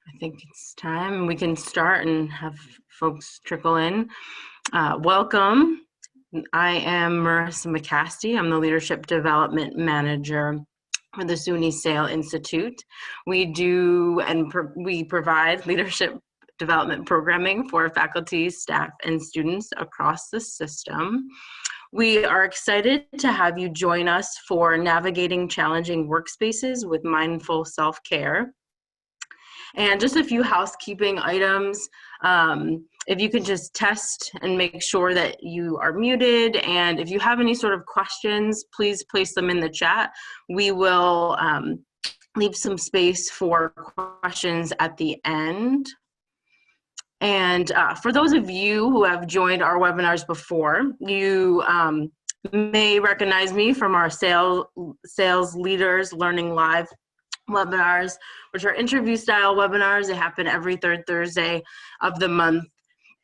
I think it's time we can start and have folks trickle in. Welcome. I am Marissa McCasty. I'm the Leadership Development Manager for the SUNY Sale Institute. We do and we provide leadership development programming for faculty, staff, and students across the system. We are excited to have you join us for Navigating Challenging Workspaces with Mindful Self-Care. And just a few housekeeping items. If you can just test and make sure that you are muted, and if you have any sort of questions, please place them in the chat. We will leave some space for questions at the end. And for those of you who have joined our webinars before, you may recognize me from our Sales Leaders Learning Live webinars, which are interview style webinars. They happen every third Thursday of the month.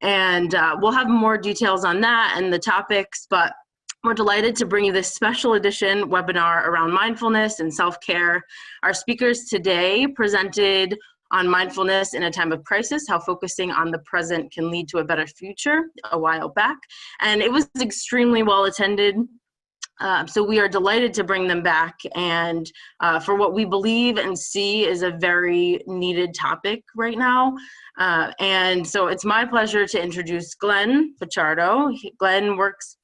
And we'll have more details on that and the topics, but we're delighted to bring you this special edition webinar around mindfulness and self-care. Our speakers today presented on mindfulness in a time of crisis, how focusing on the present can lead to a better future a while back. And it was extremely well attended. So we are delighted to bring them back, and for what we believe and see is a very needed topic right now. And so it's my pleasure to introduce Glenn Pichardo. Glenn works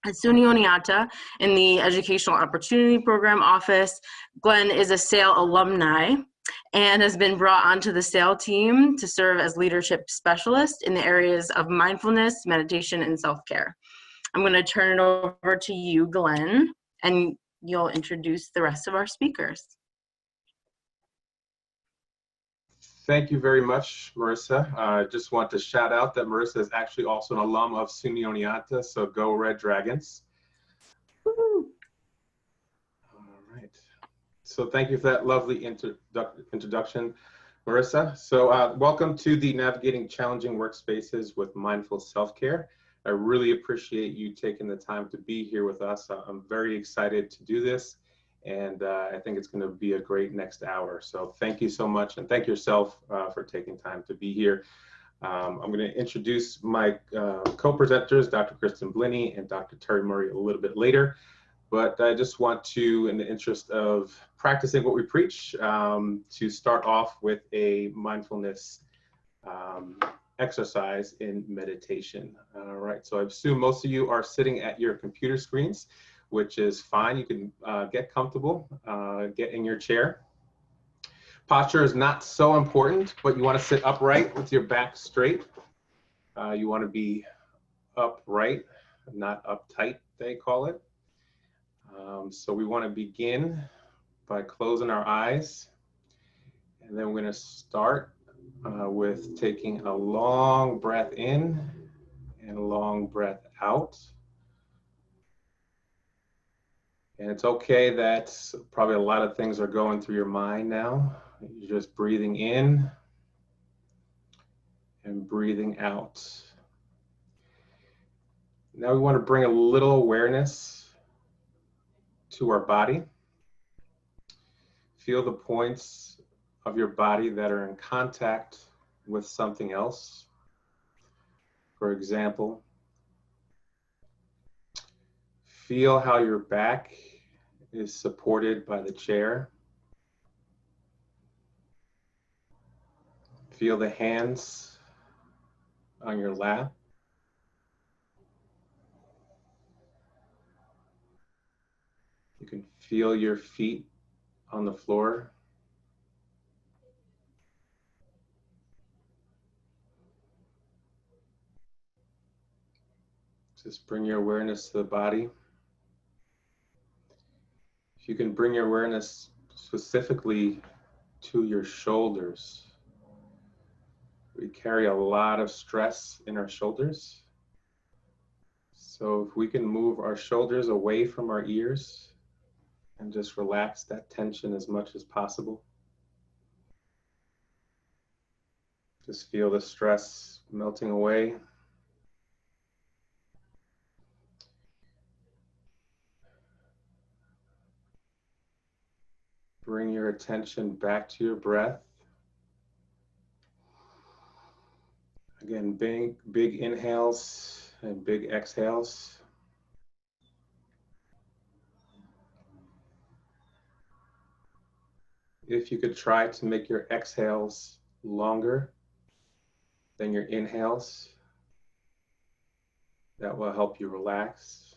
at SUNY Oneonta in the Educational Opportunity Program office. Glenn is a SAIL alumni and has been brought onto the SAIL team to serve as leadership specialist in the areas of mindfulness, meditation, and self-care. I'm going to turn it over to you, Glenn, and you'll introduce the rest of our speakers. Thank you very much, Marissa. I just want to shout out that Marissa is actually also an alum of SUNY Oneonta, so go Red Dragons. Woo. All right. So thank you for that lovely introduction, Marissa. So welcome to the Navigating Challenging Workspaces with Mindful Self-Care. I really appreciate you taking the time to be here with us. I'm very excited to do this, and I think it's going to be a great next hour. So thank you so much, and thank yourself for taking time to be here. I'm going to introduce my co-presenters, Dr.Kristen Blinne and Dr.Terry Murray, a little bit later. But I just want to, in the interest of practicing what we preach, to start off with a mindfulness exercise in meditation. All right, so I assume most of you are sitting at your computer screens, which is fine. You can get comfortable, get in your chair. Posture is not so important, but you want to sit upright with your back straight. You want to be upright, not uptight, they call it. So we want to begin by closing our eyes, and then we're going to start with taking a long breath in and a long breath out. And it's okay that probably a lot of things are going through your mind now. You're just breathing in and breathing out. Now we want to bring a little awareness to our body. Feel the points of your body that are in contact with something else. For example, feel how your back is supported by the chair. Feel the hands on your lap. You can feel your feet on the floor. Just bring your awareness to the body. If you can bring your awareness specifically to your shoulders. We carry a lot of stress in our shoulders. So if we can move our shoulders away from our ears and just relax that tension as much as possible. Just feel the stress melting away. Bring your attention back to your breath. Again, big inhales and big exhales. If you could try to make your exhales longer than your inhales, that will help you relax.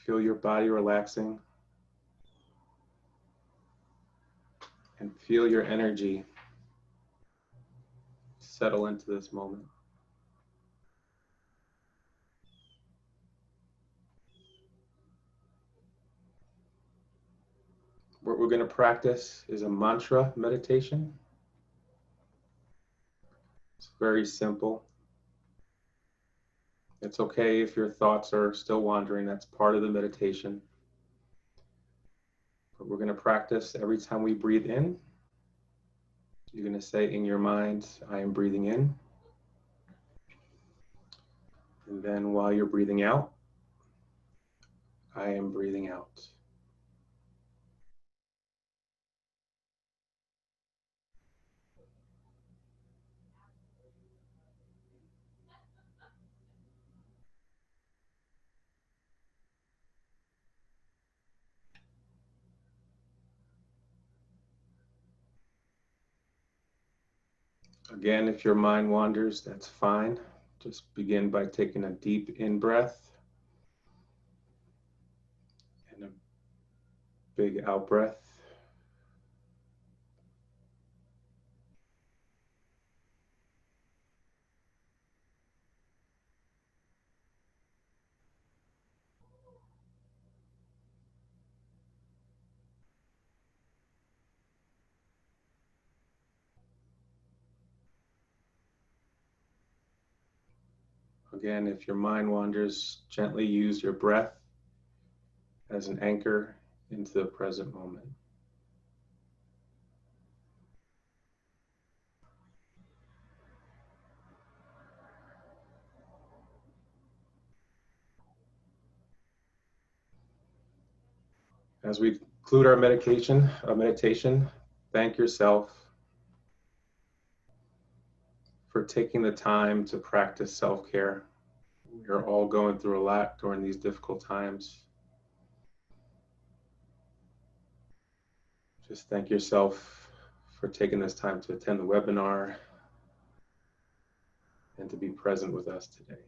Feel your body relaxing and feel your energy settle into this moment. What we're going to practice is a mantra meditation. It's very simple. It's okay if your thoughts are still wandering. That's part of the meditation. But we're going to practice every time we breathe in. You're going to say in your mind, I am breathing in. And then while you're breathing out, I am breathing out. Again, if your mind wanders, that's fine. Just begin by taking a deep in-breath and a big out-breath. Again, if your mind wanders, gently use your breath as an anchor into the present moment. As we conclude our meditation, thank yourself for taking the time to practice self-care. We're all going through a lot during these difficult times. Just thank yourself for taking this time to attend the webinar and to be present with us today.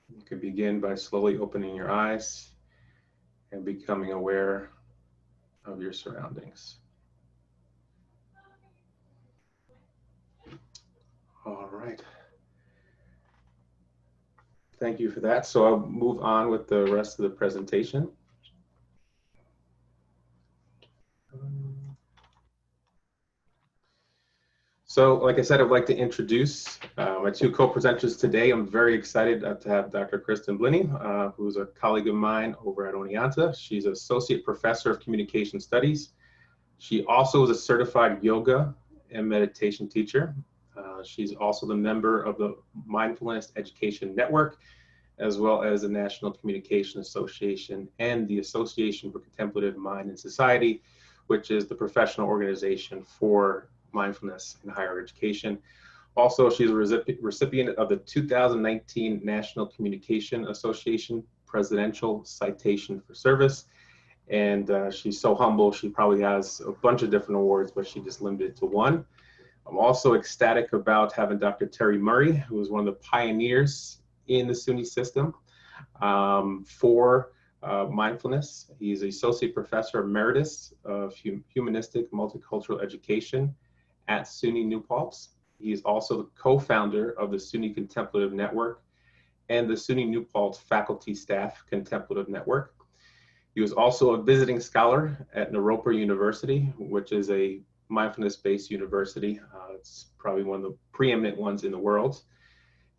You can begin by slowly opening your eyes and becoming aware of your surroundings. All right. Thank you for that. So I'll move on with the rest of the presentation. So like I said, I'd like to introduce my two co-presenters today. I'm very excited to have Dr.Kristen Blinne, who's a colleague of mine over at Oneonta. She's Associate Professor of Communication Studies. She also is a certified yoga and meditation teacher. She's also the member of the Mindfulness Education Network, as well as the National Communication Association and the Association for Contemplative Mind and Society, which is the professional organization for mindfulness in higher education. Also, she's a recipient of the 2019 National Communication Association Presidential Citation for Service. And she's so humble, she probably has a bunch of different awards, but she just limited it to one. I'm also ecstatic about having Dr. Terry Murray, who is one of the pioneers in the SUNY system for mindfulness. He's Associate Professor Emeritus of Humanistic Multicultural Education at SUNY New Paltz. He's also the co-founder of the SUNY Contemplative Network and the SUNY New Paltz Faculty Staff Contemplative Network. He was also a visiting scholar at Naropa University, which is a mindfulness-based university. It's probably one of the preeminent ones in the world.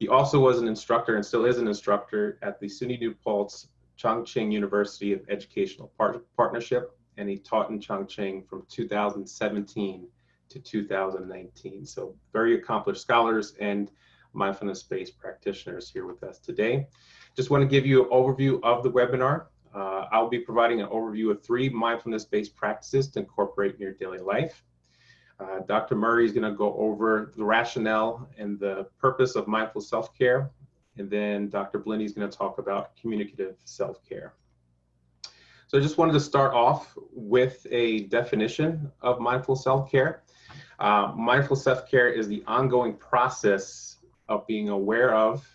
He also was an instructor and still is an instructor at the SUNY New Paltz Chongqing University of Educational Partnership, and he taught in Chongqing from 2017 to 2019. So very accomplished scholars and mindfulness-based practitioners here with us today. Just want to give you an overview of the webinar. I'll be providing an overview of 3 mindfulness-based practices to incorporate in your daily life. Dr. Murray is going to go over the rationale and the purpose of mindful self-care. And then Dr. Blinne is going to talk about communicative self-care. So I just wanted to start off with a definition of mindful self-care. Mindful self-care is the ongoing process of being aware of,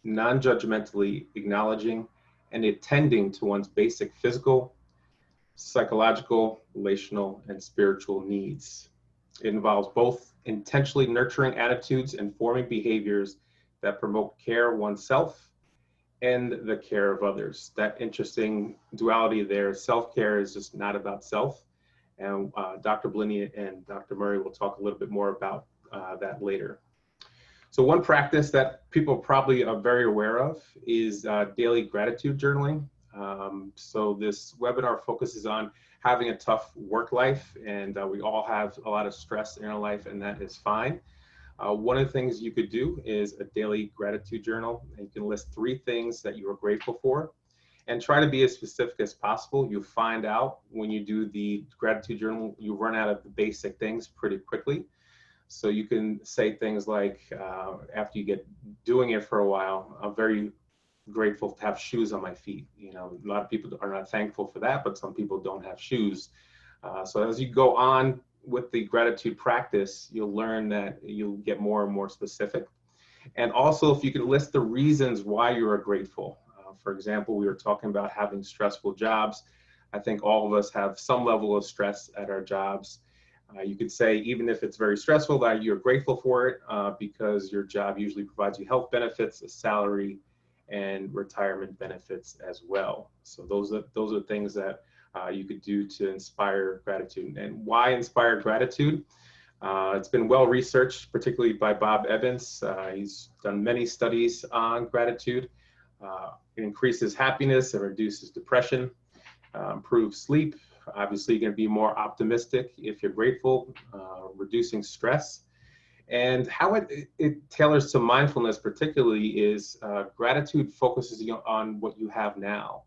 non-judgmentally acknowledging, and attending to one's basic physical, psychological, relational, and spiritual needs. It involves both intentionally nurturing attitudes and forming behaviors that promote care of oneself and the care of others. That interesting duality there. Self-care is just not about self. And Dr. Blinne and Dr. Murray will talk a little bit more about that later. So one practice that people probably are very aware of is daily gratitude journaling. So this webinar focuses on having a tough work life, and we all have a lot of stress in our life, and that is fine. One of the things you could do is a daily gratitude journal, and you can list 3 things that you are grateful for, and try to be as specific as possible. You find out when you do the gratitude journal, you run out of the basic things pretty quickly. So you can say things like, after you get doing it for a while, I'm very grateful to have shoes on my feet. You know, a lot of people are not thankful for that, but some people don't have shoes. So as you go on with the gratitude practice, you'll learn that you'll get more and more specific. And also, if you can list the reasons why you are grateful. For example, we were talking about having stressful jobs. I think all of us have some level of stress at our jobs. You could say, even if it's very stressful, that you're grateful for it because your job usually provides you health benefits, a salary, and retirement benefits as well. So those are things that you could do to inspire gratitude. And why inspire gratitude? It's been well researched, particularly by Bob Evans. He's done many studies on gratitude. It increases happiness and reduces depression, improves sleep. Obviously, you're going to be more optimistic if you're grateful, reducing stress. And how it tailors to mindfulness particularly is gratitude focuses you on what you have now.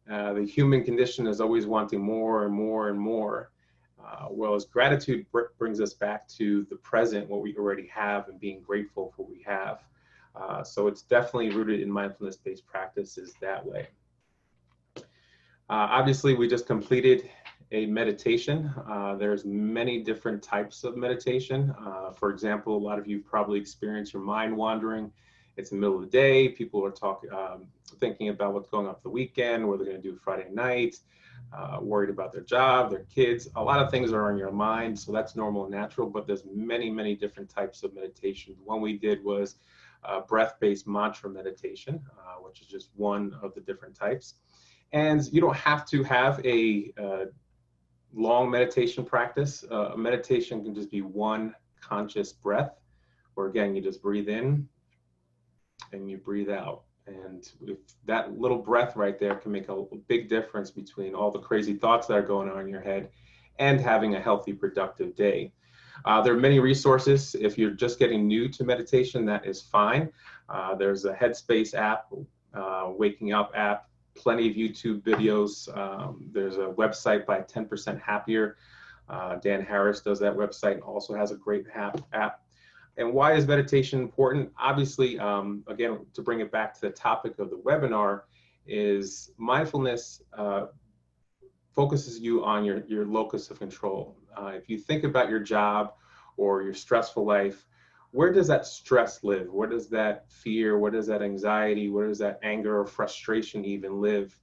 The human condition is always wanting more and more and more, whereas gratitude brings us back to the present, what we already have, and being grateful for what we have. So it's definitely rooted in mindfulness-based practices that way. Obviously, we just completed a meditation. There's many different types of meditation. For example, a lot of you probably experienced your mind wandering. It's the middle of the day. People are thinking about what's going on for the weekend, what they're going to do Friday night, worried about their job, their kids. A lot of things are on your mind, so that's normal and natural, but there's many, many different types of meditation. One we did was breath-based mantra meditation, which is just one of the different types. And you don't have to have a long meditation practice. Meditation can just be one conscious breath, where again, you just breathe in and you breathe out. And if that little breath right there can make a big difference between all the crazy thoughts that are going on in your head and having a healthy, productive day. There are many resources. If you're just getting new to meditation, that is fine. There's a Headspace app, Waking Up app, plenty of YouTube videos. There's a website by 10% Happier. Dan Harris does that website and also has a great app. And why is meditation important? Obviously, again, to bring it back to the topic of the webinar, is mindfulness focuses you on your locus of control. If you think about your job or your stressful life, where does that stress live? Where does that fear, where does that anxiety, where does that anger or frustration even live?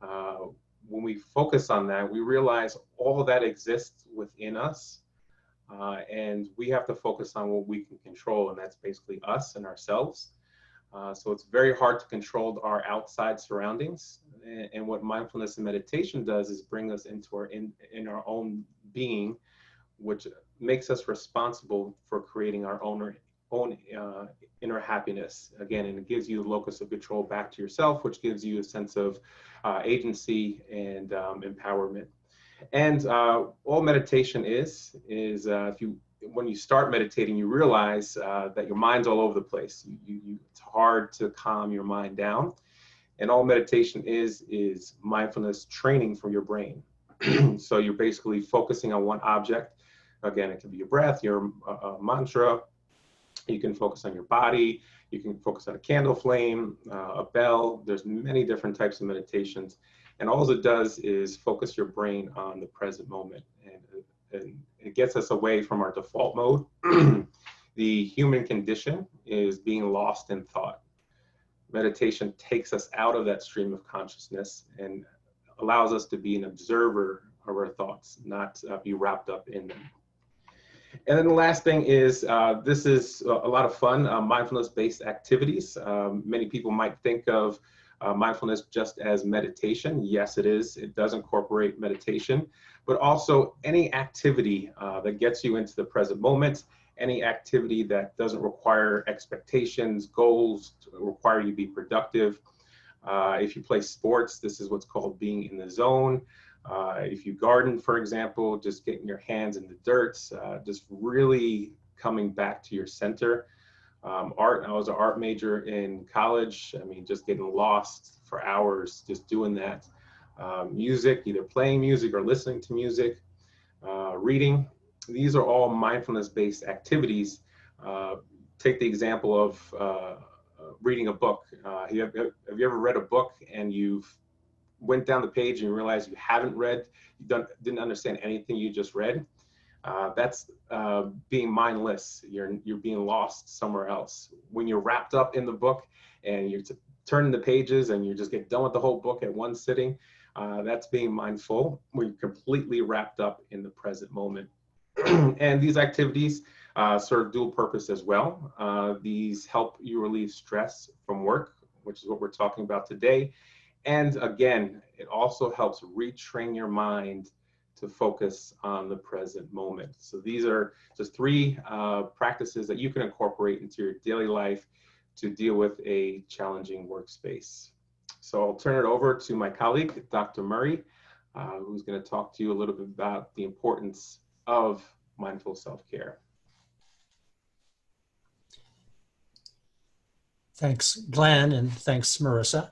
When we focus on that, we realize all of that exists within us. And we have to focus on what we can control, and that's basically us and ourselves. So it's very hard to control our outside surroundings. And what mindfulness and meditation does is bring us into our own being, which makes us responsible for creating our own inner happiness. Again, and it gives you the locus of control back to yourself, which gives you a sense of agency and empowerment. And all meditation is when you start meditating, you realize that your mind's all over the place. It's hard to calm your mind down. And all meditation is mindfulness training for your brain. So you're basically focusing on one object. Again, it can be your breath, your mantra. You can focus on your body. You can focus on a candle flame, a bell. There's many different types of meditations. And all it does is focus your brain on the present moment. And it gets us away from our default mode. The human condition is being lost in thought. Meditation takes us out of that stream of consciousness and allows us to be an observer of our thoughts, not be wrapped up in them. And then the last thing is, this is a lot of fun, mindfulness-based activities. Many people might think of mindfulness just as meditation. Yes, it is. It does incorporate meditation, but also any activity that gets you into the present moment, any activity that doesn't require expectations, goals, require you to be productive. If you play sports, this is what's called being in the zone. If you garden, for example, just getting your hands in the dirt, just really coming back to your center. Art, I was an art major in college. I mean, just getting lost for hours, just doing that. Music, either playing music or listening to music, reading. These are all mindfulness-based activities. Take the example of reading a book. Have you ever read a book and you've went down the page and you realize you haven't read, didn't understand anything you just read? That's being mindless. You're being lost somewhere else. When you're wrapped up in the book and you're turning the pages and you just get done with the whole book at one sitting, that's being mindful. When you're completely wrapped up in the present moment. And these activities serve dual purpose as well. These help you relieve stress from work, which is what we're talking about today. And again, it also helps retrain your mind to focus on the present moment. So these are just 3 practices that you can incorporate into your daily life to deal with a challenging workspace. So I'll turn it over to my colleague, Dr. Murray, who's going to talk to you a little bit about the importance of mindful self-care. Thanks, Glenn, and thanks, Marissa.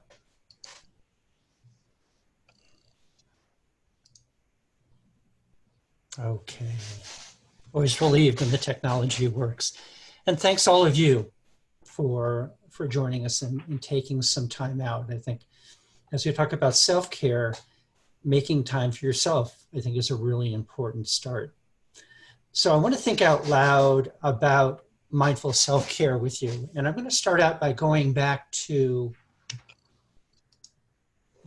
Okay. Always relieved when the technology works. And thanks all of you for joining us and taking some time out. I think as we talk about self-care, making time for yourself, I think, is a really important start. So I want to think out loud about mindful self-care with you. And I'm going to start out by going back to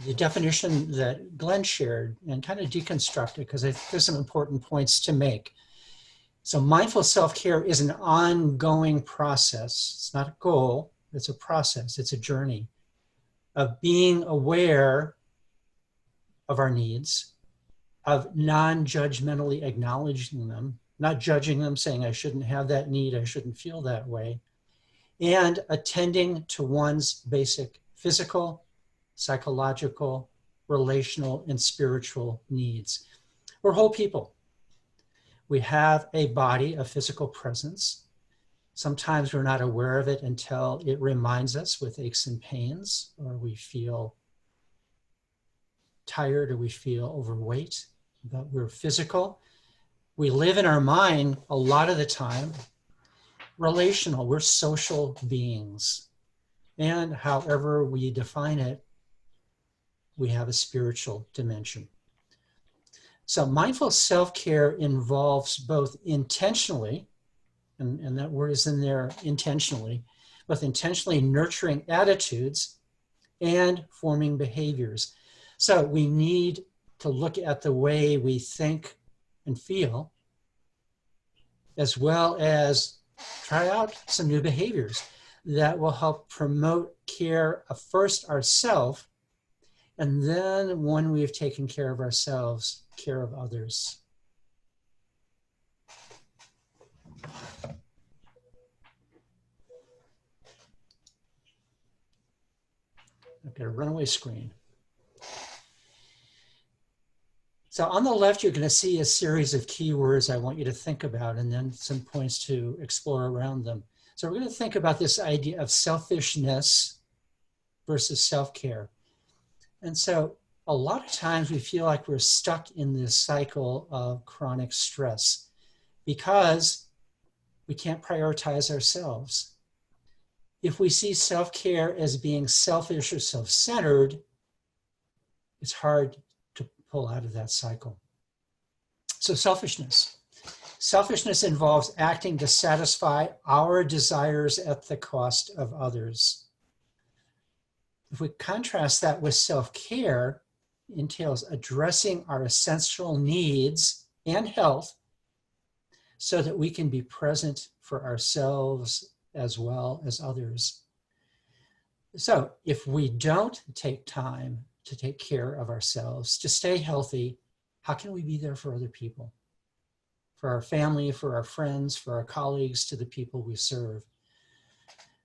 the definition that Glenn shared and kind of deconstruct it, because I think there's some important points to make. So mindful self-care is an ongoing process. It's not a goal, it's a process, it's a journey of being aware of our needs, of non-judgmentally acknowledging them, not judging them, saying I shouldn't have that need, I shouldn't feel that way, and attending to one's basic physical, psychological, relational, and spiritual needs. We're whole people. We have a body, a physical presence. Sometimes we're not aware of it until it reminds us with aches and pains, or we feel tired, or we feel overweight, but we're physical. We live in our mind a lot of the time. Relational, we're social beings. And however we define it, we have a spiritual dimension. So mindful self-care involves both intentionally, and that word is in there, intentionally, both intentionally nurturing attitudes and forming behaviors. So we need to look at the way we think and feel, as well as try out some new behaviors that will help promote care of first ourselves, and then when we've taken care of ourselves, care of others. I've got a runaway screen. So on the left, you're going to see a series of keywords I want you to think about, and then some points to explore around them. So we're going to think about this idea of selfishness, versus self-care. And so a lot of times we feel like we're stuck in this cycle of chronic stress because we can't prioritize ourselves. If we see self-care as being selfish or self-centered, it's hard to pull out of that cycle. So selfishness. Selfishness involves acting to satisfy our desires at the cost of others. If we contrast that with self-care, it entails addressing our essential needs and health so that we can be present for ourselves as well as others. So if we don't take time to take care of ourselves, to stay healthy, how can we be there for other people? For our family, for our friends, for our colleagues, to the people we serve.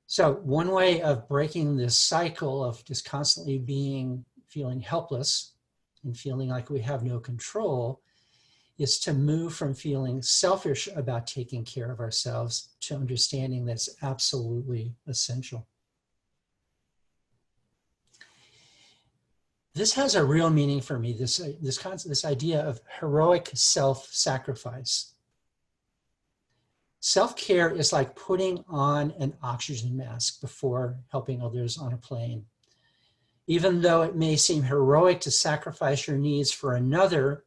So one way of breaking this cycle of just constantly feeling helpless and feeling like we have no control is to move from feeling selfish about taking care of ourselves to understanding that's absolutely essential. This has a real meaning for me, this idea of heroic self-sacrifice. Self-care is like putting on an oxygen mask before helping others on a plane. Even though it may seem heroic to sacrifice your needs for another,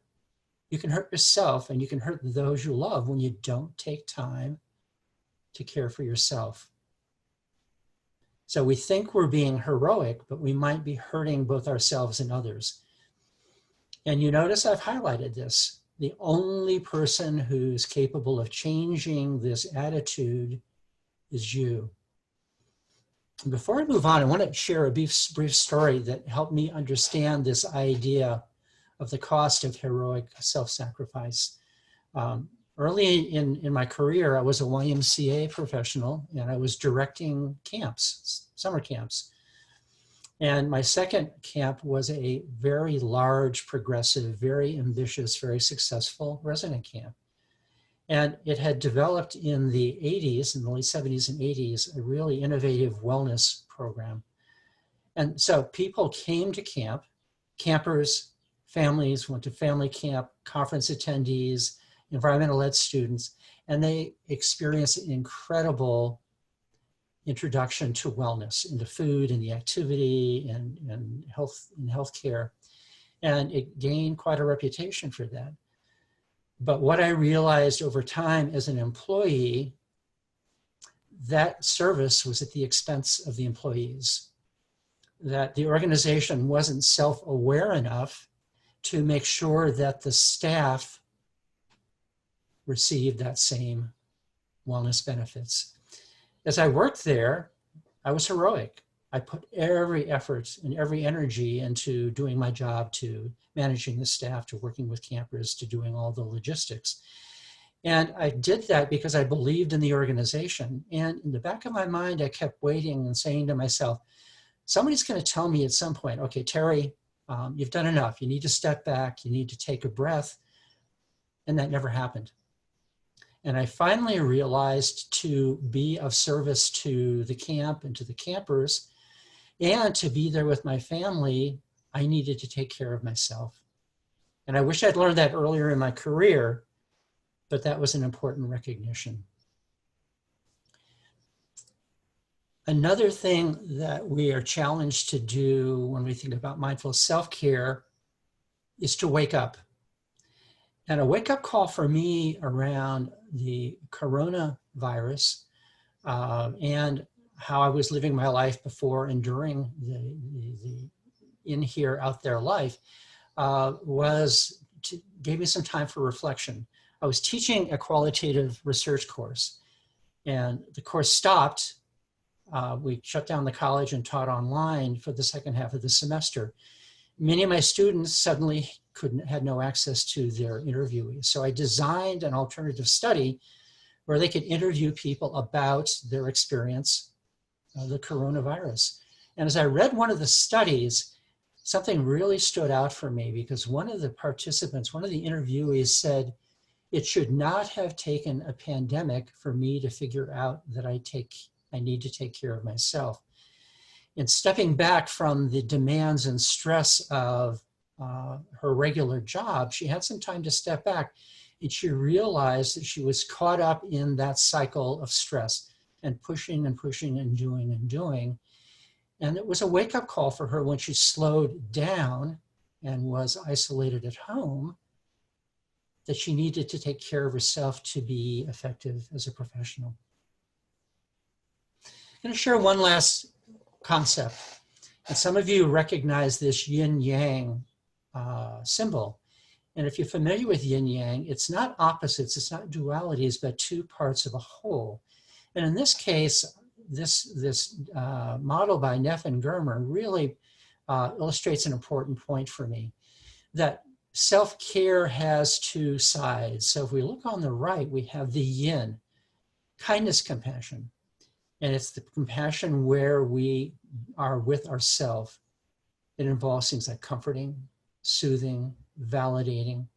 you can hurt yourself and you can hurt those you love when you don't take time to care for yourself. So we think we're being heroic, but we might be hurting both ourselves and others. And you notice I've highlighted this. The only person who's capable of changing this attitude is you. And before I move on, I want to share a brief story that helped me understand this idea of the cost of heroic self-sacrifice. Early in my career, I was a YMCA professional and I was directing camps, summer camps. And my second camp was a very large, progressive, very ambitious, very successful resident camp. And it had developed in the 80s, in the late 70s and 80s, a really innovative wellness program. And so people came to camp, campers, families went to family camp, conference attendees, environmental ed students, and they experienced an incredible introduction to wellness, into food and the activity and health and healthcare. And it gained quite a reputation for that. But what I realized over time as an employee, that service was at the expense of the employees, that the organization wasn't self-aware enough to make sure that the staff received that same wellness benefits. As I worked there, I was heroic. I put every effort and every energy into doing my job, to managing the staff, to working with campers, to doing all the logistics. And I did that because I believed in the organization. And in the back of my mind, I kept waiting and saying to myself, somebody's going to tell me at some point, okay, Terry, you've done enough. You need to step back. You need to take a breath. And that never happened. And I finally realized to be of service to the camp and to the campers and to be there with my family, I needed to take care of myself. And I wish I'd learned that earlier in my career, but that was an important recognition. Another thing that we are challenged to do when we think about mindful self-care is to wake up. And a wake-up call for me around the coronavirus and how I was living my life before and during the in here, out there life gave me some time for reflection. I was teaching a qualitative research course, and the course stopped. We shut down the college and taught online for the second half of the semester. Many of my students suddenly had no access to their interviewees. So I designed an alternative study where they could interview people about their experience of the coronavirus. And as I read one of the studies, something really stood out for me, because one of the participants, one of the interviewees said, it should not have taken a pandemic for me to figure out that I need to take care of myself. In stepping back from the demands and stress of her regular job, she had some time to step back, and she realized that she was caught up in that cycle of stress and pushing and pushing and doing and doing. And it was a wake-up call for her when she slowed down and was isolated at home, that she needed to take care of herself to be effective as a professional. I'm going to share one last concept. And some of you recognize this yin-yang symbol. And if you're familiar with yin-yang, it's not opposites, it's not dualities, but two parts of a whole. And in this case, this model by Neff and Germer really illustrates an important point for me, that self-care has two sides. So if we look on the right, we have the yin, kindness, compassion. And it's the compassion where we are with ourselves. It involves things like comforting, soothing, validating,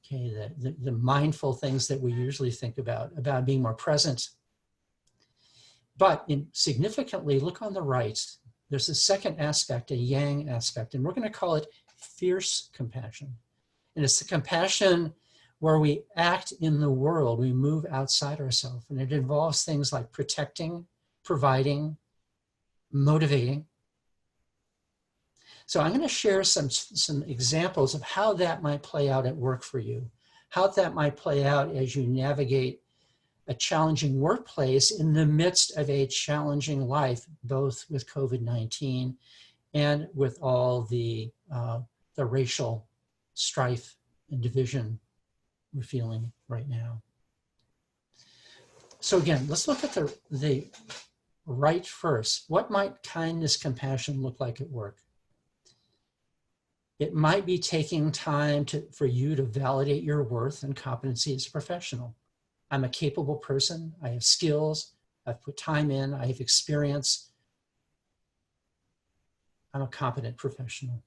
okay, the mindful things that we usually think about being more present. But significantly, look on the right, there's a second aspect, a yang aspect, and we're going to call it fierce compassion. And it's the compassion where we act in the world, we move outside ourselves, and it involves things like protecting, providing, motivating. So I'm going to share some examples of how that might play out at work for you, how that might play out as you navigate a challenging workplace in the midst of a challenging life, both with COVID-19 and with all the racial strife and division we're feeling right now. So again, let's look at the right first. What might kindness, compassion look like at work? It might be taking time for you to validate your worth and competency as a professional. I'm a capable person. I have skills. I've put time in. I have experience. I'm a competent professional.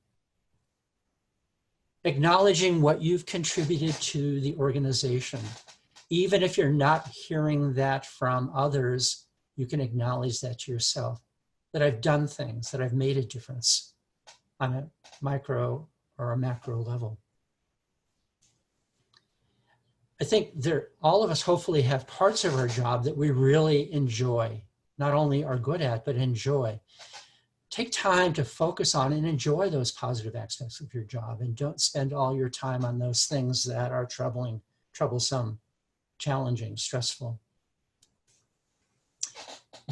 Acknowledging what you've contributed to the organization. Even if you're not hearing that from others, you can acknowledge that to yourself, that I've done things, that I've made a difference on a micro or a macro level. I think all of us hopefully have parts of our job that we really enjoy, not only are good at, but enjoy. Take time to focus on and enjoy those positive aspects of your job, and don't spend all your time on those things that are troublesome, challenging, stressful.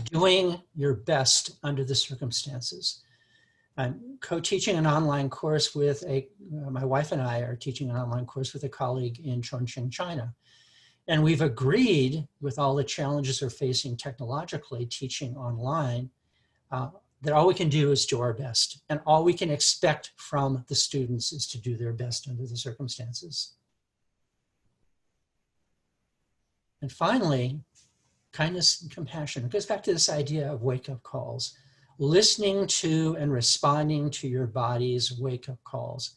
Doing your best under the circumstances. I'm co-teaching an online course with my wife and I are teaching an online course with a colleague in Chongqing, China. And we've agreed, with all the challenges we're facing technologically, teaching online, that all we can do is do our best. And all we can expect from the students is to do their best under the circumstances. And finally, kindness and compassion. It goes back to this idea of wake-up calls. Listening to and responding to your body's wake-up calls.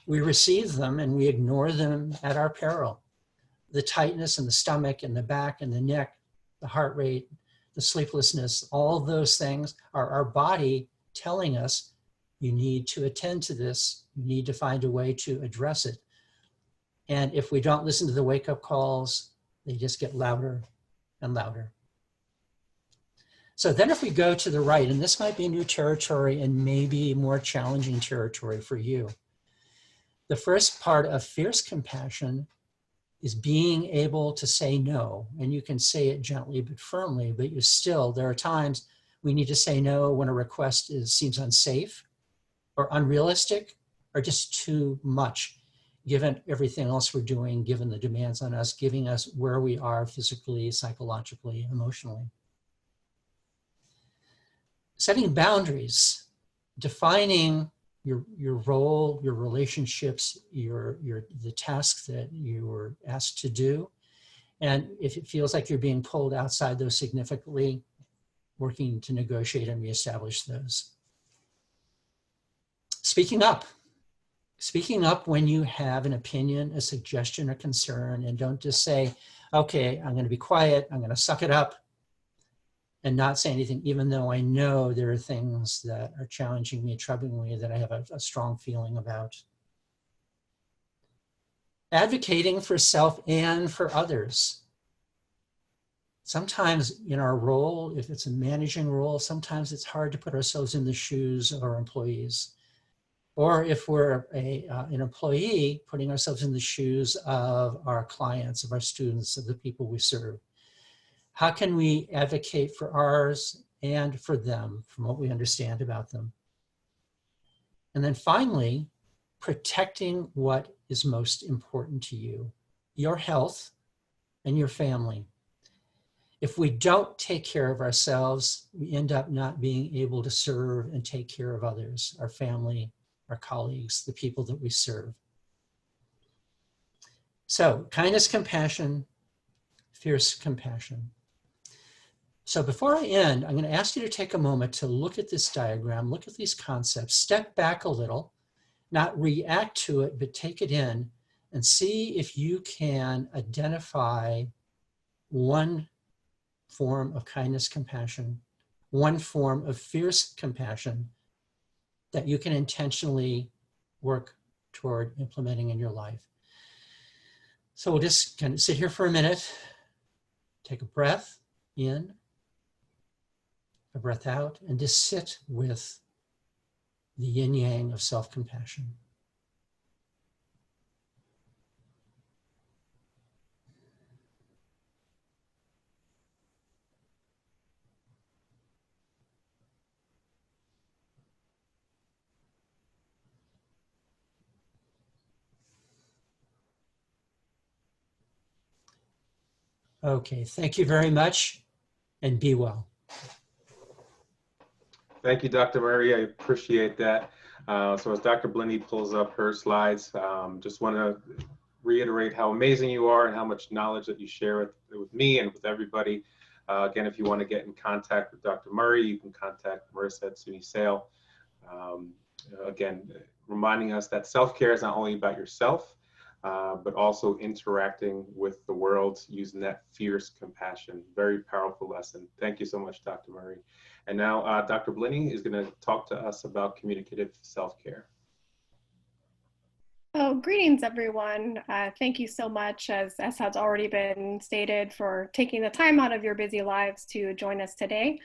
We receive them and we ignore them at our peril. The tightness in the stomach and the back and the neck, the heart rate, the sleeplessness, all of those things are our body telling us, you need to attend to this, you need to find a way to address it. And if we don't listen to the wake-up calls, they just get louder and louder. So then if we go to the right, and this might be new territory and maybe more challenging territory for you. The first part of fierce compassion is being able to say no. And you can say it gently but firmly, but there are times we need to say no when a request seems unsafe or unrealistic or just too much, given everything else we're doing, given the demands on us, giving us where we are physically, psychologically, emotionally. Setting boundaries, defining your role, your relationships, the tasks that you were asked to do. And if it feels like you're being pulled outside those significantly, working to negotiate and reestablish those. Speaking up. Speaking up when you have an opinion, a suggestion, or concern, and don't just say, okay, I'm going to be quiet, I'm going to suck it up, and not say anything, even though I know there are things that are challenging me, troubling me, that I have a strong feeling about. Advocating for self and for others. Sometimes in our role, if it's a managing role, sometimes it's hard to put ourselves in the shoes of our employees. Or if we're an employee, putting ourselves in the shoes of our clients, of our students, of the people we serve. How can we advocate for ours and for them from what we understand about them? And then finally, protecting what is most important to you, your health and your family. If we don't take care of ourselves, we end up not being able to serve and take care of others, our family, our colleagues, the people that we serve. So, kindness, compassion, fierce compassion. So before I end, I'm going to ask you to take a moment to look at this diagram, look at these concepts, step back a little, not react to it, but take it in and see if you can identify one form of kindness, compassion, one form of fierce compassion that you can intentionally work toward implementing in your life. So we'll just kind of sit here for a minute, take a breath in, a breath out, and just sit with the yin yang of self-compassion. Okay, thank you very much, and be well. Thank you, Dr. Murray. I appreciate that. So as Dr. Blinne pulls up her slides, just want to reiterate how amazing you are and how much knowledge that you share with me and with everybody. Again, if you want to get in contact with Dr. Murray, you can contact Marissa at SUNY Sale. Again, reminding us that self-care is not only about yourself, but also interacting with the world using that fierce compassion. Very powerful lesson. Thank you so much, Dr. Murray. And now Dr. Blinne is going to talk to us about communicative self-care. Oh, greetings, everyone. Thank you so much, as has already been stated, for taking the time out of your busy lives to join us today.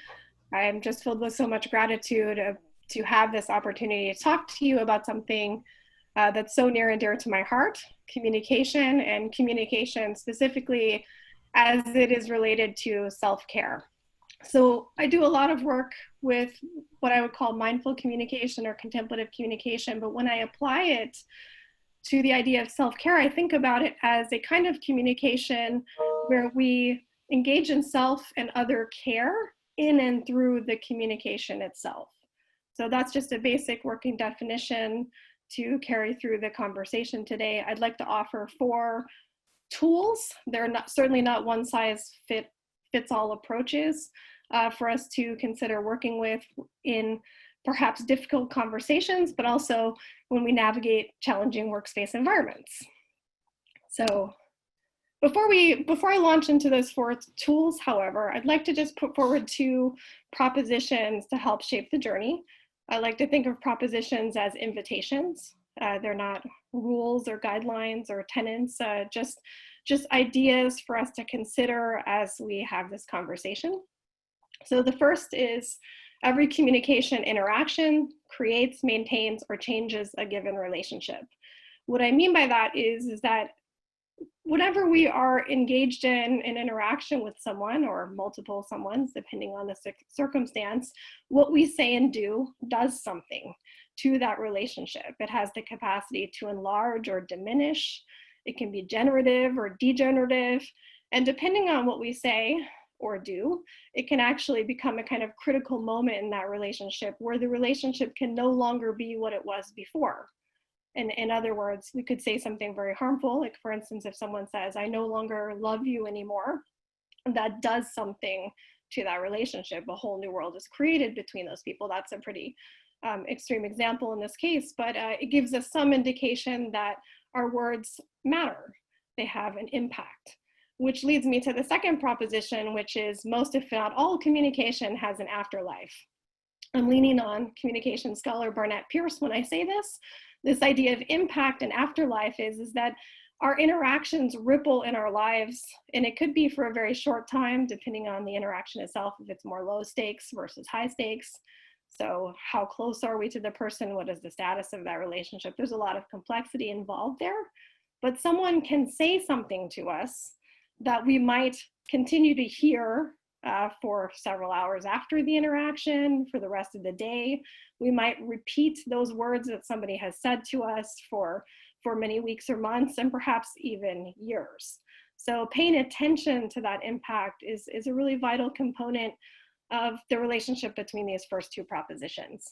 I am just filled with so much gratitude to have this opportunity to talk to you about something that's so near and dear to my heart, communication, and communication specifically as it is related to self-care. So I do a lot of work with what I would call mindful communication or contemplative communication, but when I apply it to the idea of self-care, I think about it as a kind of communication where we engage in self and other care in and through the communication itself. So that's just a basic working definition to carry through the conversation today. I'd like to offer 4 tools. They're certainly not one size fits all approaches for us to consider working with in perhaps difficult conversations, but also when we navigate challenging workspace environments. So before I launch into those 4 tools, however, I'd like to just put forward 2 propositions to help shape the journey. I like to think of propositions as invitations. They're not rules or guidelines or tenets, just ideas for us to consider as we have this conversation. So the first is every communication interaction creates, maintains, or changes a given relationship. What I mean by that is that whenever we are engaged in an interaction with someone or multiple someones, depending on the circumstance, what we say and do does something to that relationship. It has the capacity to enlarge or diminish. It can be generative or degenerative. And depending on what we say or do, it can actually become a kind of critical moment in that relationship where the relationship can no longer be what it was before. And in other words, we could say something very harmful, like for instance, if someone says, I no longer love you anymore, that does something to that relationship. A whole new world is created between those people. That's a pretty extreme example in this case, but it gives us some indication that our words matter. They have an impact. which leads me to the second proposition, which is most, if not all, communication has an afterlife. I'm leaning on communication scholar Barnett Pierce when I say this. This idea of impact and afterlife is that our interactions ripple in our lives, and it could be for a very short time, depending on the interaction itself, if it's more low stakes versus high stakes. So how close are we to the person? What is the status of that relationship? There's a lot of complexity involved there, but someone can say something to us that we might continue to hear for several hours after the interaction, for the rest of the day. We might repeat those words that somebody has said to us for many weeks or months, and perhaps even years. So paying attention to that impact is a really vital component of the relationship between these first two propositions.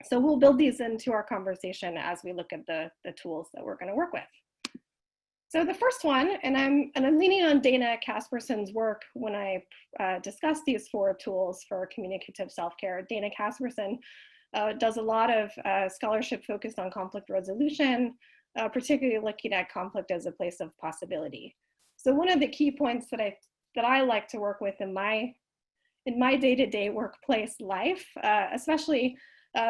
So we'll build these into our conversation as we look at the tools that we're going to work with. So the first one, and I'm leaning on Dana Casperson's work when I discuss these 4 tools for communicative self-care. Dana Casperson does a lot of scholarship focused on conflict resolution, particularly looking at conflict as a place of possibility. So one of the key points that I like to work with in my day-to-day workplace life, especially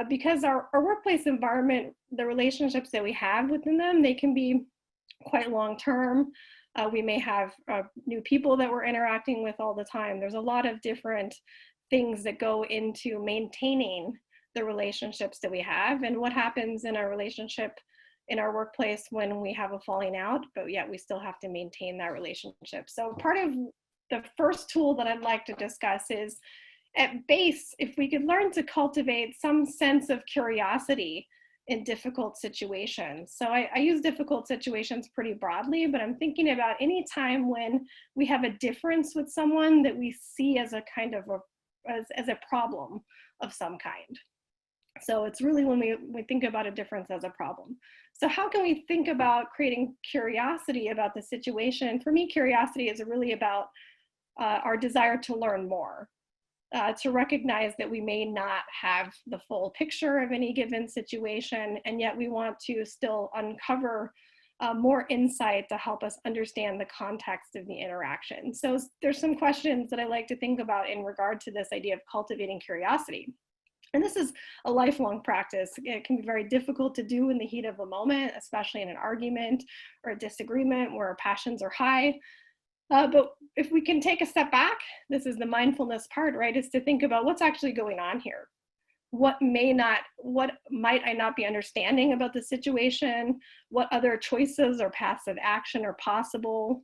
because our workplace environment, the relationships that we have within them, they can be quite long-term. We may have new people that we're interacting with all the time. There's a lot of different things that go into maintaining the relationships that we have, and what happens in our relationship in our workplace when we have a falling out, but yet we still have to maintain that relationship. So part of the first tool that I'd like to discuss is, at base, if we could learn to cultivate some sense of curiosity in difficult situations. So I use difficult situations pretty broadly, but I'm thinking about any time when we have a difference with someone that we see as a kind of as a problem of some kind. So it's really when we think about a difference as a problem. So how can we think about creating curiosity about the situation? For me, curiosity is really about our desire to learn more. To recognize that we may not have the full picture of any given situation, and yet we want to still uncover more insight to help us understand the context of the interaction. So there's some questions that I like to think about in regard to this idea of cultivating curiosity. And this is a lifelong practice. It can be very difficult to do in the heat of a moment, especially in an argument or a disagreement where our passions are high. But if we can take a step back, this is the mindfulness part, right? Is to think about what's actually going on here. What might I not be understanding about the situation? What other choices or paths of action are possible?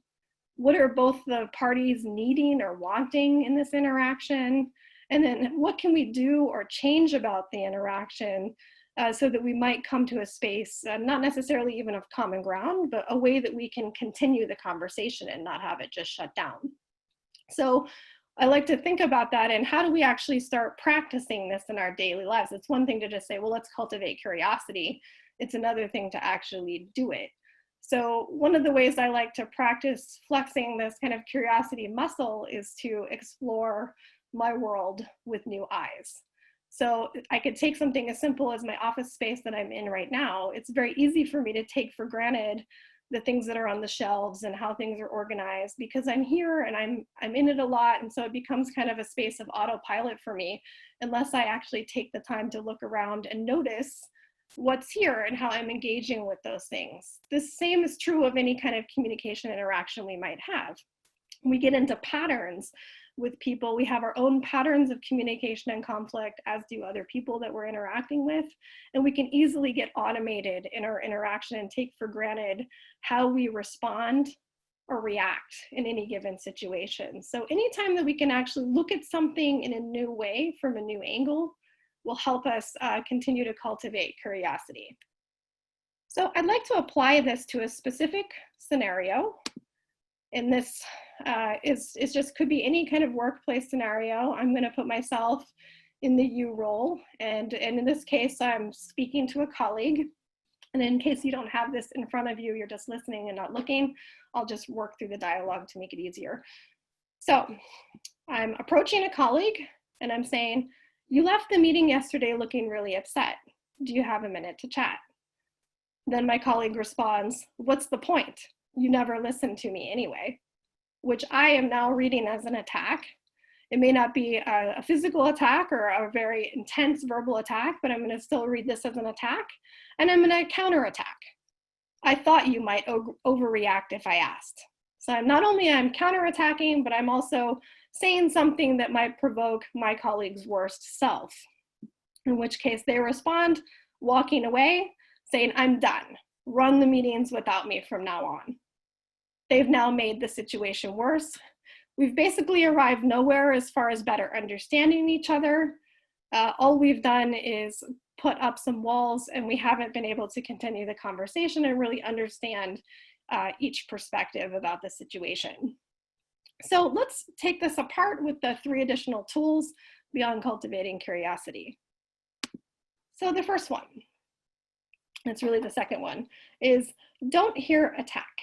What are both the parties needing or wanting in this interaction? And then what can we do or change about the interaction so that we might come to a space, not necessarily even of common ground, but a way that we can continue the conversation and not have it just shut down. So I like to think about that, and how do we actually start practicing this in our daily lives? It's one thing to just say, well, let's cultivate curiosity. It's another thing to actually do it. So one of the ways I like to practice flexing this kind of curiosity muscle is to explore my world with new eyes. So I could take something as simple as my office space that I'm in right now. It's very easy for me to take for granted the things that are on the shelves and how things are organized, because I'm here and I'm in it a lot. And so it becomes kind of a space of autopilot for me, unless I actually take the time to look around and notice what's here and how I'm engaging with those things. The same is true of any kind of communication interaction we might have. We get into patterns with people. We have our own patterns of communication and conflict, as do other people that we're interacting with. And we can easily get automated in our interaction and take for granted how we respond or react in any given situation. So anytime that we can actually look at something in a new way, from a new angle, will help us continue to cultivate curiosity. So I'd like to apply this to a specific scenario. And this could be any kind of workplace scenario. I'm going to put myself in the you role. And in this case, I'm speaking to a colleague. And in case you don't have this in front of you, you're just listening and not looking, I'll just work through the dialogue to make it easier. So I'm approaching a colleague and I'm saying, you left the meeting yesterday looking really upset. Do you have a minute to chat? Then my colleague responds, what's the point? You never listened to me anyway. which I am now reading as an attack. It may not be a physical attack or a very intense verbal attack, but I'm going to still read this as an attack, and I'm going to counterattack. I thought you might overreact if I asked. So not only I'm counterattacking, but I'm also saying something that might provoke my colleague's worst self, in which case they respond walking away, saying, I'm done. Run the meetings without me from now on. They've now made the situation worse. We've basically arrived nowhere as far as better understanding each other. All we've done is put up some walls, and we haven't been able to continue the conversation and really understand each perspective about the situation. So let's take this apart with the 3 additional tools beyond cultivating curiosity. So the first one, it's really the second one, is don't hear attack.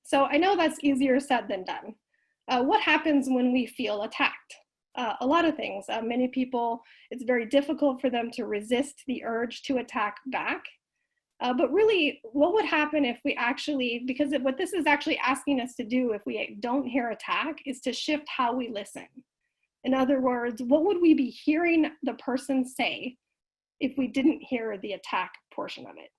So I know that's easier said than done. What happens when we feel attacked? A lot of things. Many people, it's very difficult for them to resist the urge to attack back. But really, what would happen if we actually, because what this is actually asking us to do if we don't hear attack, is to shift how we listen. In other words, what would we be hearing the person say if we didn't hear the attack portion of it?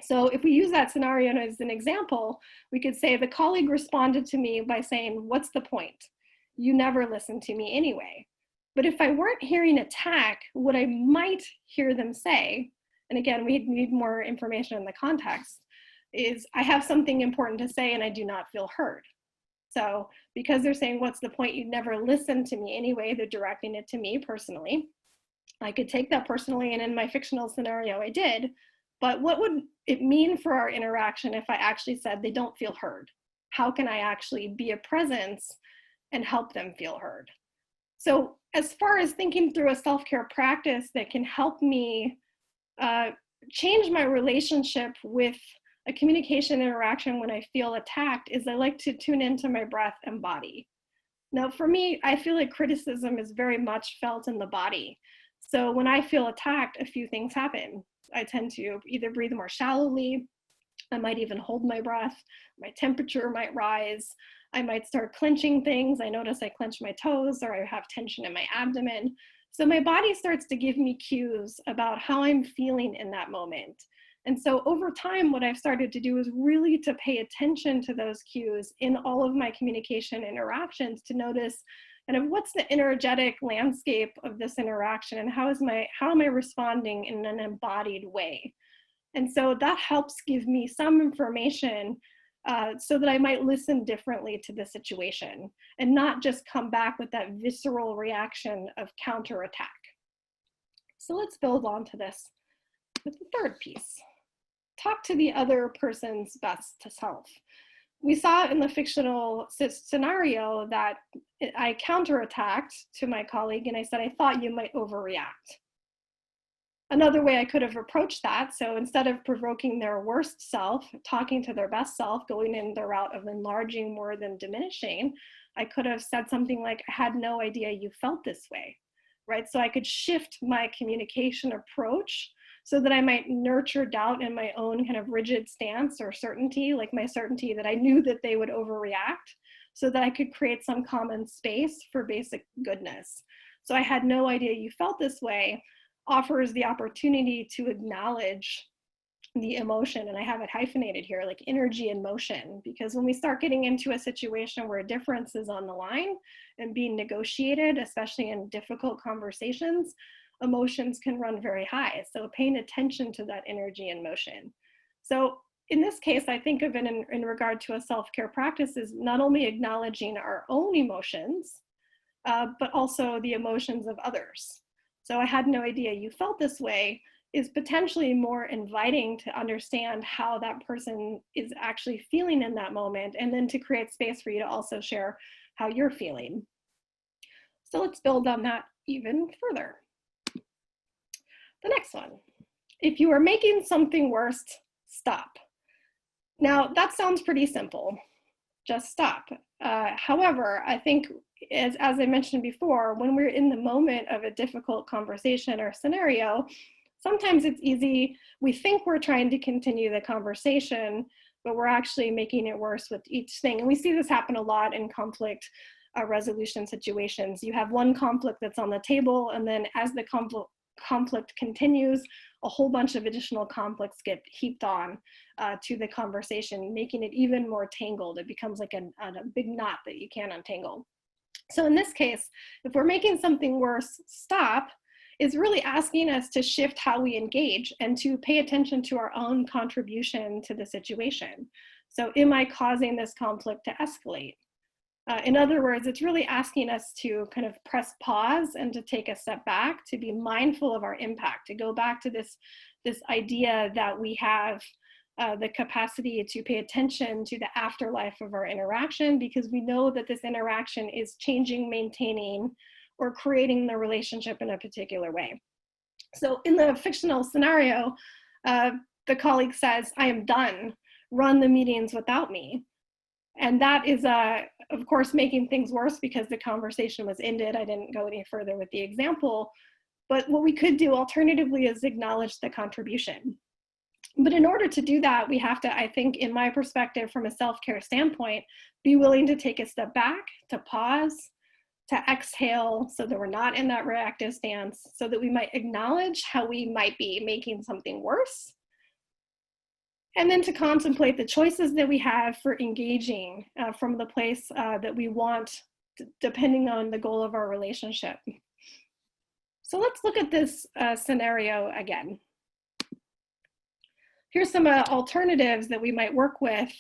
So if we use that scenario as an example, we could say the colleague responded to me by saying, what's the point? You never listen to me anyway. But if I weren't hearing attack, what I might hear them say, and again, we need more information in the context, is I have something important to say and I do not feel heard. So because they're saying, what's the point? You never listen to me anyway, they're directing it to me personally. I could take that personally, and in my fictional scenario, I did. But what would it mean for our interaction if I actually said they don't feel heard? How can I actually be a presence and help them feel heard? So as far as thinking through a self-care practice that can help me change my relationship with a communication interaction when I feel attacked, is I like to tune into my breath and body. Now for me, I feel like criticism is very much felt in the body. So when I feel attacked, a few things happen. I tend to either breathe more shallowly, I might even hold my breath, my temperature might rise, I might start clenching things. I notice I clench my toes, or I have tension in my abdomen. So my body starts to give me cues about how I'm feeling in that moment. And so over time, what I've started to do is really to pay attention to those cues in all of my communication interactions, to notice kind of what's the energetic landscape of this interaction, and how am I responding in an embodied way. And so that helps give me some information so that I might listen differently to the situation and not just come back with that visceral reaction of counterattack. So let's build on to this with the third piece. Talk to the other person's best self. We saw in the fictional scenario that I counterattacked to my colleague and I said, I thought you might overreact. Another way I could have approached that, so instead of provoking their worst self, talking to their best self, going in the route of enlarging more than diminishing, I could have said something like, I had no idea you felt this way, right? So I could shift my communication approach so that I might nurture doubt in my own kind of rigid stance or certainty, like my certainty that I knew that they would overreact, so that I could create some common space for basic goodness. So I had no idea you felt this way offers the opportunity to acknowledge the emotion, and I have it hyphenated here, like energy and motion, because when we start getting into a situation where a difference is on the line and being negotiated, especially in difficult conversations, emotions can run very high. So paying attention to that energy and motion. So in this case, I think of it in regard to a self-care practice is not only acknowledging our own emotions, but also the emotions of others. So I had no idea you felt this way is potentially more inviting to understand how that person is actually feeling in that moment, and then to create space for you to also share how you're feeling. So let's build on that even further. The next one, if you are making something worse, stop. Now that sounds pretty simple, just stop. However, I think as I mentioned before, when we're in the moment of a difficult conversation or scenario, sometimes it's easy, we think we're trying to continue the conversation, but we're actually making it worse with each thing. And we see this happen a lot in conflict resolution situations. You have one conflict that's on the table, and then as the conflict continues, a whole bunch of additional conflicts get heaped on to the conversation, making it even more tangled. It becomes like a big knot that you can't untangle. So in this case, if we're making something worse stop, is really asking us to shift how we engage and to pay attention to our own contribution to the situation. So am I causing this conflict to escalate? In other words, it's really asking us to kind of press pause and to take a step back, to be mindful of our impact, to go back to this idea that we have the capacity to pay attention to the afterlife of our interaction, because we know that this interaction is changing, maintaining, or creating the relationship in a particular way. So in the fictional scenario, the colleague says, "I am done, run the meetings without me." And that is, of course, making things worse because the conversation was ended. I didn't go any further with the example. But what we could do alternatively is acknowledge the contribution. But in order to do that, we have to, I think, in my perspective, from a self-care standpoint, be willing to take a step back, to pause, to exhale so that we're not in that reactive stance, so that we might acknowledge how we might be making something worse. And then to contemplate the choices that we have for engaging from the place that we want, depending on the goal of our relationship. So let's look at this scenario again. Here's some alternatives that we might work with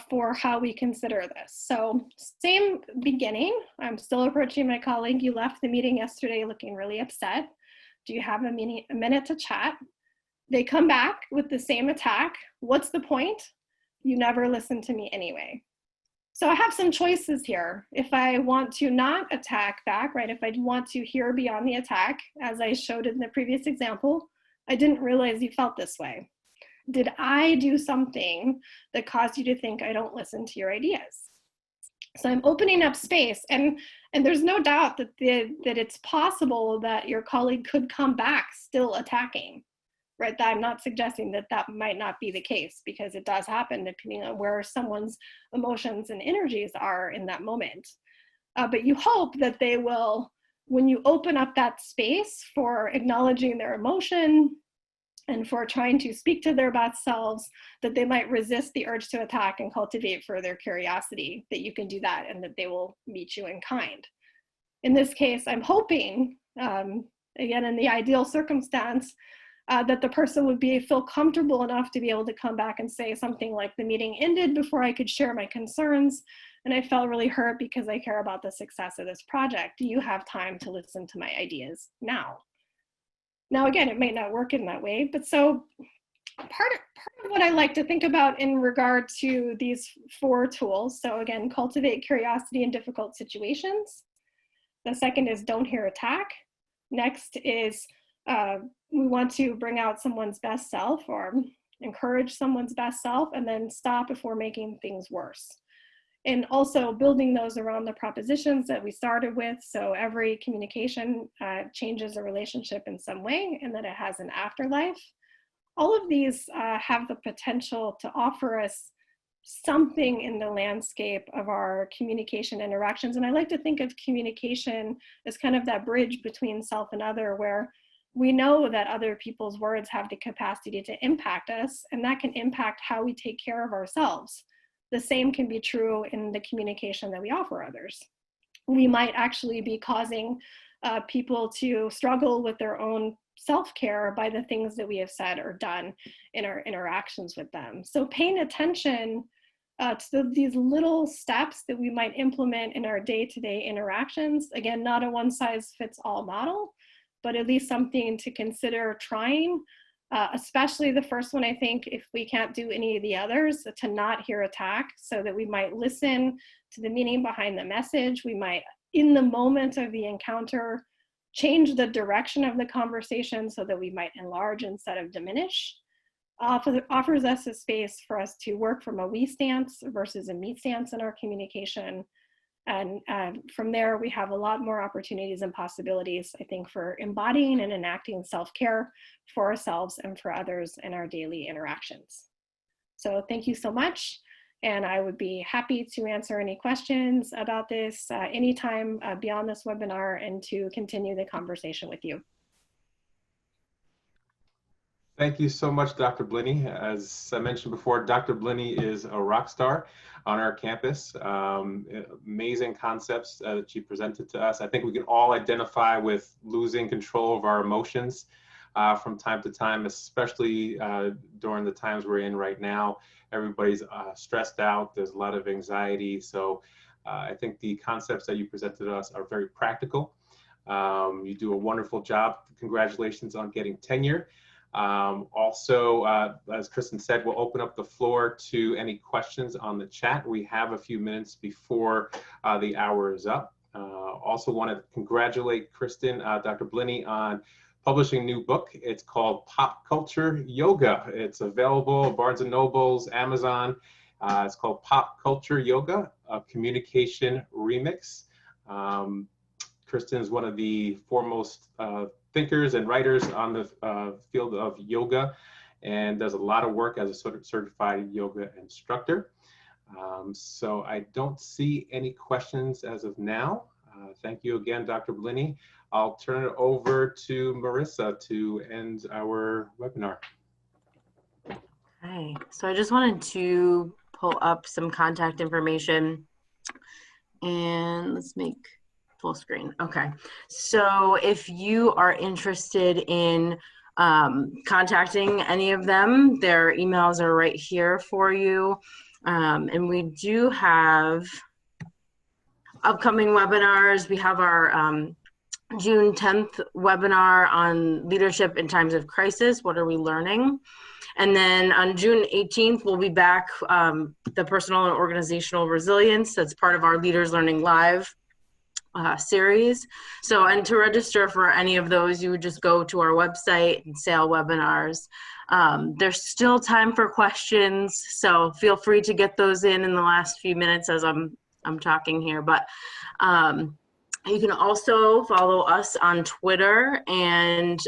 for how we consider this. So same beginning. I'm still approaching my colleague. You left the meeting yesterday looking really upset. Do you have a minute to chat? They come back with the same attack. What's the point? You never listened to me anyway. So I have some choices here. If I want to not attack back, right? If I want to hear beyond the attack, as I showed in the previous example, I didn't realize you felt this way. Did I do something that caused you to think I don't listen to your ideas? So I'm opening up space, and there's no doubt that it's possible that your colleague could come back still attacking. Right, I'm not suggesting that that might not be the case, because it does happen depending on where someone's emotions and energies are in that moment. But you hope that they will, when you open up that space for acknowledging their emotion and for trying to speak to their best selves, that they might resist the urge to attack and cultivate further curiosity, that you can do that and that they will meet you in kind. In this case, I'm hoping, again, in the ideal circumstance, that the person would feel comfortable enough to be able to come back and say something like, the meeting ended before I could share my concerns, and I felt really hurt because I care about the success of this project. Do you have time to listen to my ideas now? Now, again, it may not work in that way, but so part of what I like to think about in regard to these 4 tools, so again, cultivate curiosity in difficult situations. The second is don't hear attack. Next is we want to bring out someone's best self or encourage someone's best self, and then stop if we're making things worse. And also building those around the propositions that we started with. So every communication changes a relationship in some way, and that it has an afterlife. All of these have the potential to offer us something in the landscape of our communication interactions. And I like to think of communication as kind of that bridge between self and other, where we know that other people's words have the capacity to impact us, and that can impact how we take care of ourselves. The same can be true in the communication that we offer others. We might actually be causing people to struggle with their own self-care by the things that we have said or done in our interactions with them. So paying attention to these little steps that we might implement in our day-to-day interactions, again, not a one-size-fits-all model, but at least something to consider trying, especially the first one. I think if we can't do any of the others, to not hear attack, so that we might listen to the meaning behind the message. We might, in the moment of the encounter, change the direction of the conversation so that we might enlarge instead of diminish. Offers us a space for us to work from a we stance versus a me stance in our communication. And from there, we have a lot more opportunities and possibilities, I think, for embodying and enacting self-care for ourselves and for others in our daily interactions. So thank you so much. And I would be happy to answer any questions about this anytime beyond this webinar and to continue the conversation with you. Thank you so much, Dr. Blinne. As I mentioned before, Dr. Blinne is a rock star on our campus. Amazing concepts that she presented to us. I think we can all identify with losing control of our emotions from time to time, especially during the times we're in right now. Everybody's stressed out. There's a lot of anxiety. So I think the concepts that you presented to us are very practical. You do a wonderful job. Congratulations on getting tenure. Also, as Kristen said, we'll open up the floor to any questions on the chat. We have a few minutes before the hour is up. Also want to congratulate Kristen, Dr. Blinne, on publishing a new book. It's called Pop Culture Yoga. It's available at Barnes & Noble's, Amazon. It's called Pop Culture Yoga, a communication remix. Kristen is one of the foremost thinkers and writers on the field of yoga and does a lot of work as a certified yoga instructor. So I don't see any questions as of now. Thank you again, Dr. Blinne. I'll turn it over to Marissa to end our webinar. Okay, so I just wanted to pull up some contact information and let's make full screen. Okay, so if you are interested in contacting any of them, their emails are right here for you. And we do have upcoming webinars. We have our June 10th webinar on leadership in times of crisis. What are we learning? And then on June 18th, we'll be back, the personal and organizational resilience. That's part of our Leaders Learning Live series. So, and to register for any of those, you would just go to our website and sale webinars. There's still time for questions, so feel free to get those in the last few minutes as I'm talking here. But you can also follow us on Twitter, and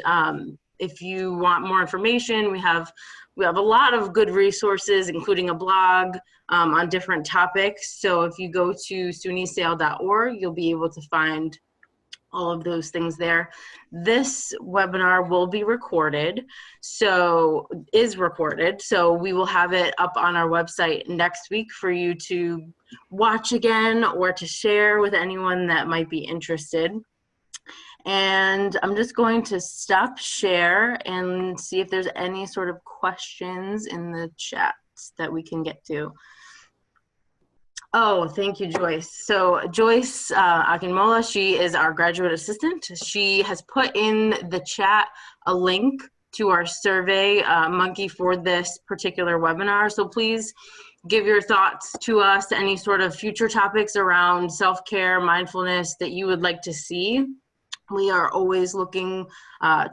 if you want more information, we have a lot of good resources, including a blog on different topics. So if you go to sunysale.org, you'll be able to find all of those things there. This webinar will be recorded, so we will have it up on our website next week for you to watch again or to share with anyone that might be interested. And I'm just going to stop share and see if there's any sort of questions in the chat that we can get to. Oh, thank you, Joyce. So Joyce Akinmola, she is our graduate assistant. She has put in the chat a link to our survey monkey for this particular webinar. So please give your thoughts to us, any sort of future topics around self-care, mindfulness that you would like to see. We are always looking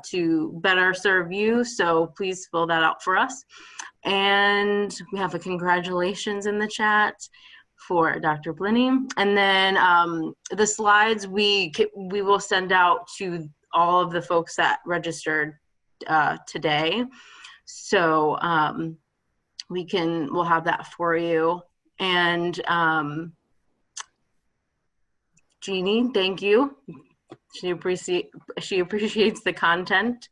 to better serve you, so please fill that out for us. And we have a congratulations in the chat for Dr. Blinne. And then the slides we will send out to all of the folks that registered today. So we'll have that for you. And Jeannie, thank you. She appreciates the content.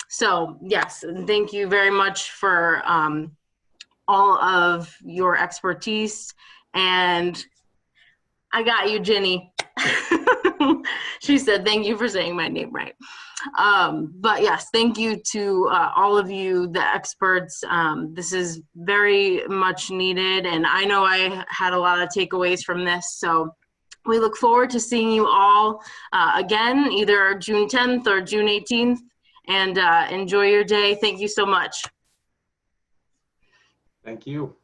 So yes, thank you very much for all of your expertise. And I got you, Jenny. She said, thank you for saying my name right. But yes, thank you to all of you, the experts. This is very much needed. And I know I had a lot of takeaways from this. So we look forward to seeing you all again, either June 10th or June 18th. And enjoy your day. Thank you so much. Thank you.